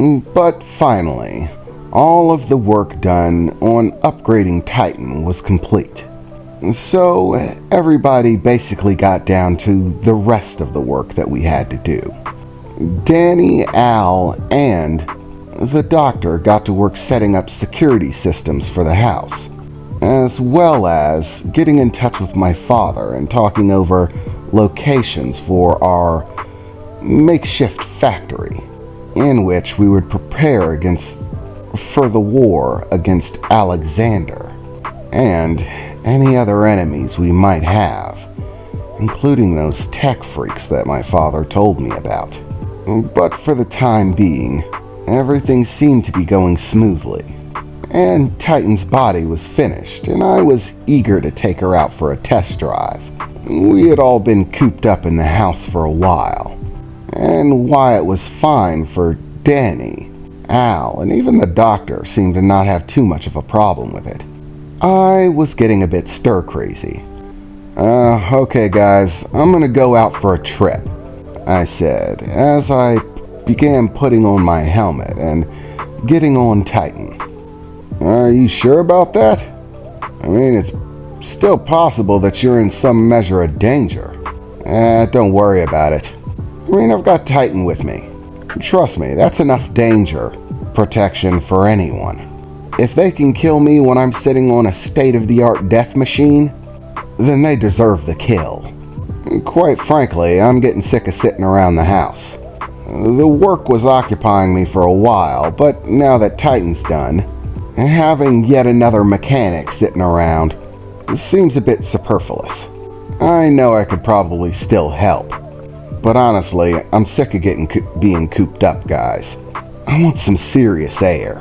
But finally, all of the work done on upgrading Titan was complete. So everybody basically got down to the rest of the work that we had to do. Danny, Al, and the doctor got to work setting up security systems for the house, as well as getting in touch with my father and talking over locations for our makeshift factory, in which we would prepare for the war against Alexander and any other enemies we might have, including those tech freaks that my father told me about. But for the time being, everything seemed to be going smoothly, and Titan's body was finished, and I was eager to take her out for a test drive. We had all been cooped up in the house for a while, and Wyatt was fine for Danny. Al, and even the doctor seemed to not have too much of a problem with it. I was getting a bit stir-crazy. Okay guys, I'm gonna go out for a trip, I said, as I began putting on my helmet and getting on Titan. Are you sure about that? I mean, it's still possible that you're in some measure of danger. Don't worry about it. I mean, I've got Titan with me. Trust me, that's enough danger protection for anyone. If they can kill me when I'm sitting on a state-of-the-art death machine, then they deserve the kill. Quite frankly, I'm getting sick of sitting around the house. The work was occupying me for a while, but now that Titan's done, having yet another mechanic sitting around seems a bit superfluous. I know I could probably still help, but honestly, I'm sick of being cooped up, guys. I want some serious air.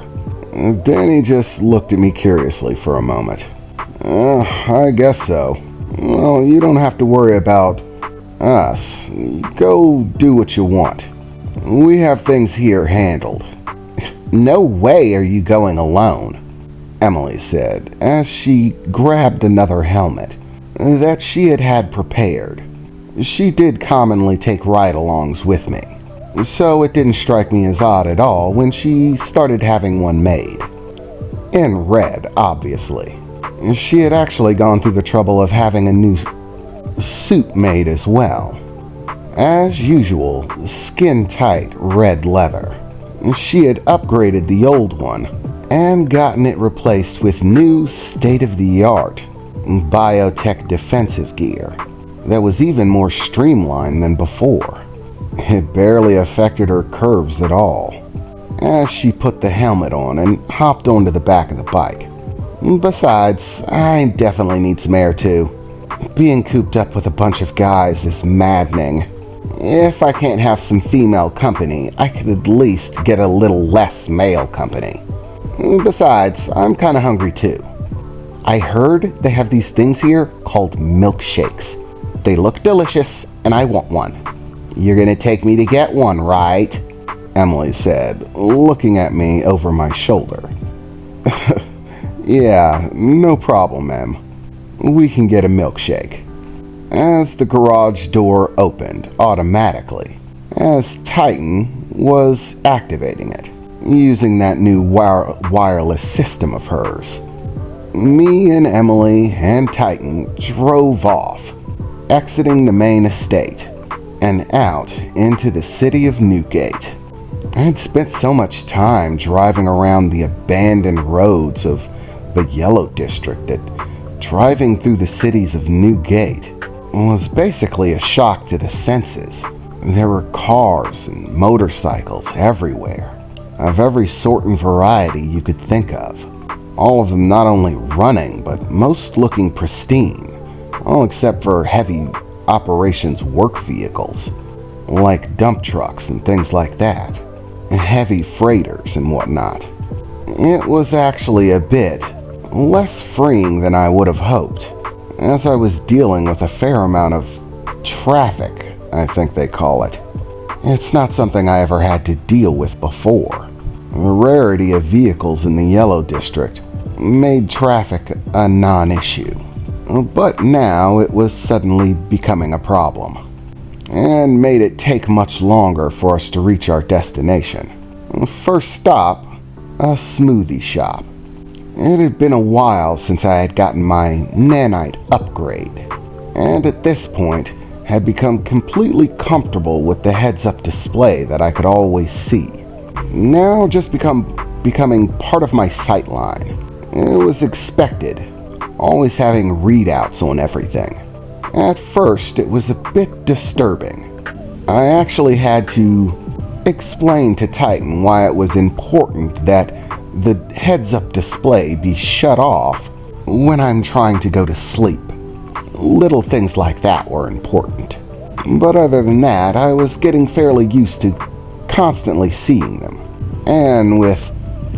Danny just looked at me curiously for a moment. I guess so. Well, you don't have to worry about us. Go do what you want. We have things here handled. No way are you going alone, Emily said, as she grabbed another helmet that she had prepared. She did commonly take ride-alongs with me, so it didn't strike me as odd at all when she started having one made. In red, obviously. She had actually gone through the trouble of having a new suit made as well. As usual, skin-tight red leather. She had upgraded the old one and gotten it replaced with new state-of-the-art biotech defensive gear that was even more streamlined than before. It barely affected her curves at all, as she put the helmet on and hopped onto the back of the bike. Besides, I definitely need some air too. Being cooped up with a bunch of guys is maddening. If I can't have some female company, I could at least get a little less male company. Besides, I'm kinda hungry too. I heard they have these things here called milkshakes. They look delicious, and I want one. You're gonna take me to get one, right? Emily said, looking at me over my shoulder. Yeah, no problem, Em. We can get a milkshake. As the garage door opened automatically, as Titan was activating it, using that new wireless system of hers. Me and Emily and Titan drove off, exiting the main estate and out into the city of Newgate. I had spent so much time driving around the abandoned roads of the Yellow District that driving through the cities of Newgate was basically a shock to the senses. There were cars and motorcycles everywhere, of every sort and variety you could think of. All of them not only running, but most looking pristine, all except for heavy operations work vehicles, like dump trucks and things like that, and heavy freighters and whatnot. It was actually a bit less freeing than I would have hoped, as I was dealing with a fair amount of traffic, I think they call it. It's not something I ever had to deal with before. The rarity of vehicles in the Yellow District made traffic a non-issue. But now it was suddenly becoming a problem, and made it take much longer for us to reach our destination. First stop, a smoothie shop. It had been a while since I had gotten my nanite upgrade, and at this point had become completely comfortable with the heads-up display that I could always see. Now just becoming part of my sightline. It was expected, always having readouts on everything. At first, it was a bit disturbing. I actually had to explain to Titan why it was important that the heads-up display be shut off when I'm trying to go to sleep. Little things like that were important. But other than that, I was getting fairly used to constantly seeing them. And with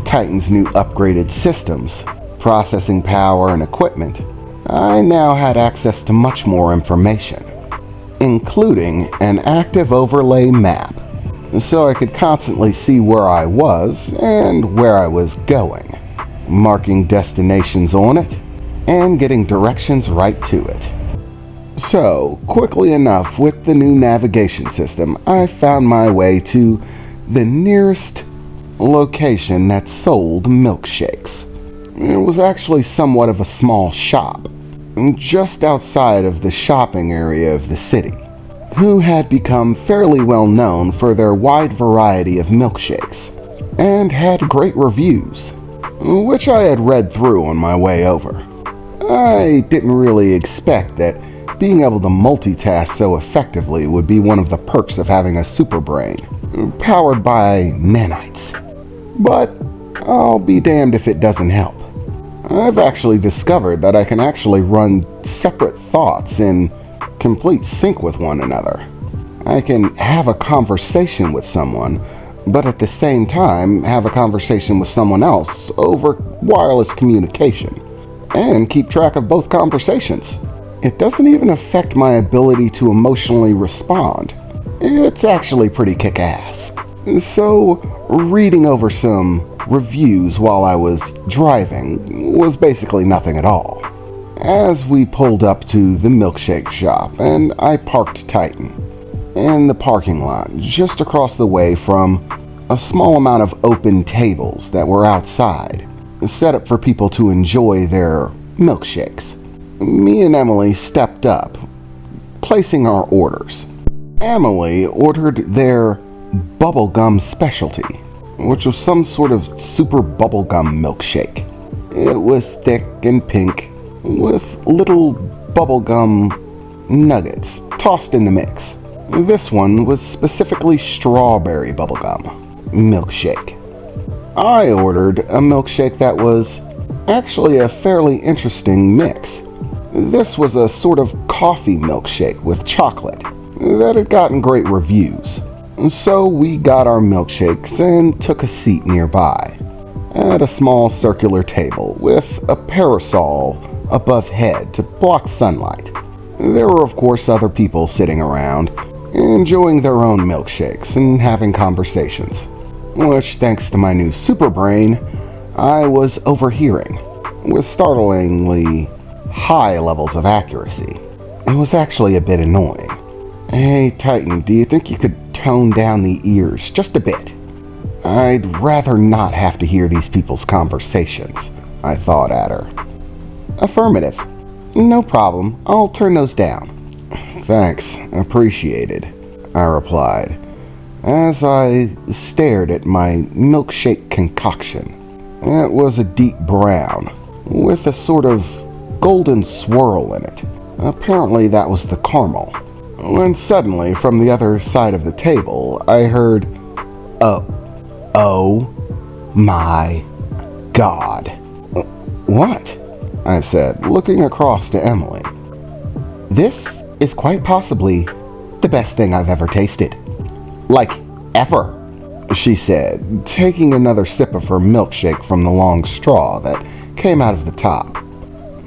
Titan's new upgraded systems, processing power, and equipment, I now had access to much more information, including an active overlay map, so I could constantly see where I was and where I was going, marking destinations on it, and getting directions right to it. So, quickly enough, with the new navigation system, I found my way to the nearest location that sold milkshakes. It was actually somewhat of a small shop, just outside of the shopping area of the city, who had become fairly well known for their wide variety of milkshakes, and had great reviews, which I had read through on my way over. I didn't really expect that being able to multitask so effectively would be one of the perks of having a super brain, powered by nanites. But I'll be damned if it doesn't help. I've actually discovered that I can actually run separate thoughts in complete sync with one another. I can have a conversation with someone, but at the same time have a conversation with someone else over wireless communication, and keep track of both conversations. It doesn't even affect my ability to emotionally respond. It's actually pretty kick-ass. So, reading over some reviews while I was driving was basically nothing at all. As we pulled up to the milkshake shop, and I parked Titan in the parking lot just across the way from a small amount of open tables that were outside, set up for people to enjoy their milkshakes. Me and Emily stepped up, placing our orders. Emily ordered their bubblegum specialty, which was some sort of super bubblegum milkshake. It was thick and pink, with little bubblegum nuggets tossed in the mix. This one was specifically strawberry bubblegum milkshake. I ordered a milkshake that was actually a fairly interesting mix. This was a sort of coffee milkshake with chocolate that had gotten great reviews. So we got our milkshakes and took a seat nearby at a small circular table with a parasol above head to block sunlight. There were of course other people sitting around, enjoying their own milkshakes and having conversations, which thanks to my new super brain, I was overhearing with startlingly high levels of accuracy. It was actually a bit annoying. Hey Titan, do you think you could tone down the ears just a bit? I'd rather not have to hear these people's conversations, I thought at her. Affirmative. No problem, I'll turn those down. Thanks, appreciated, I replied, as I stared at my milkshake concoction. It was a deep brown, with a sort of golden swirl in it. Apparently that was the caramel. When suddenly, from the other side of the table, I heard, Oh my God. What? I said, looking across to Emily. This is quite possibly the best thing I've ever tasted. Like, ever, she said, taking another sip of her milkshake from the long straw that came out of the top.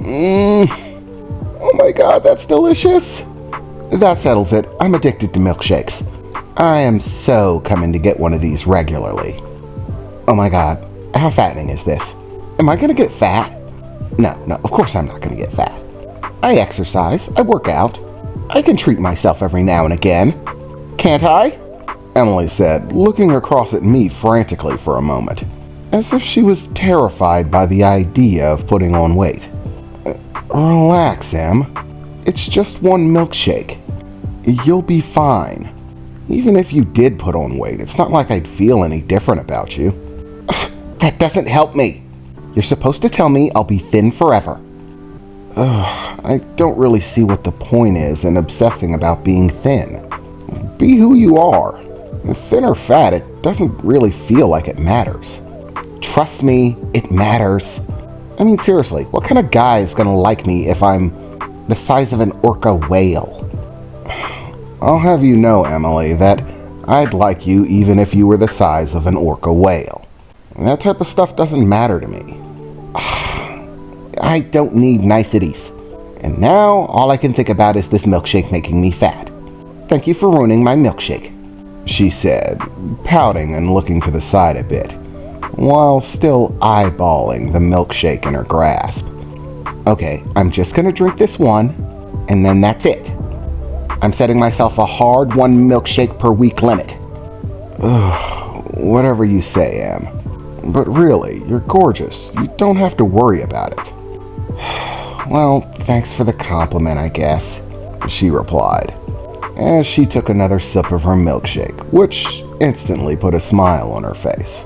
Oh my God, that's delicious. That settles it. I'm addicted to milkshakes. I am so coming to get one of these regularly. Oh my God, how fattening is this? Am I gonna get fat? No, of course I'm not gonna get fat. I exercise, I work out. I can treat myself every now and again. Can't I? Emily said, looking across at me frantically for a moment, as if she was terrified by the idea of putting on weight. Relax, Em. It's just one milkshake. You'll be fine. Even if you did put on weight, it's not like I'd feel any different about you. That doesn't help me. You're supposed to tell me I'll be thin forever. I don't really see what the point is in obsessing about being thin. Be who you are. Thin or fat, it doesn't really feel like it matters. Trust me, it matters. I mean, seriously, what kind of guy is gonna like me if I'm the size of an orca whale? I'll have you know, Emily, that I'd like you even if you were the size of an orca whale. That type of stuff doesn't matter to me. I don't need niceties. And now, all I can think about is this milkshake making me fat. Thank you for ruining my milkshake, she said, pouting and looking to the side a bit, while still eyeballing the milkshake in her grasp. Okay, I'm just gonna drink this one, and then that's it. I'm setting myself a hard 1 milkshake per week limit. Whatever you say, Em. But really, you're gorgeous. You don't have to worry about it. Well, thanks for the compliment, I guess, she replied, as she took another sip of her milkshake, which instantly put a smile on her face.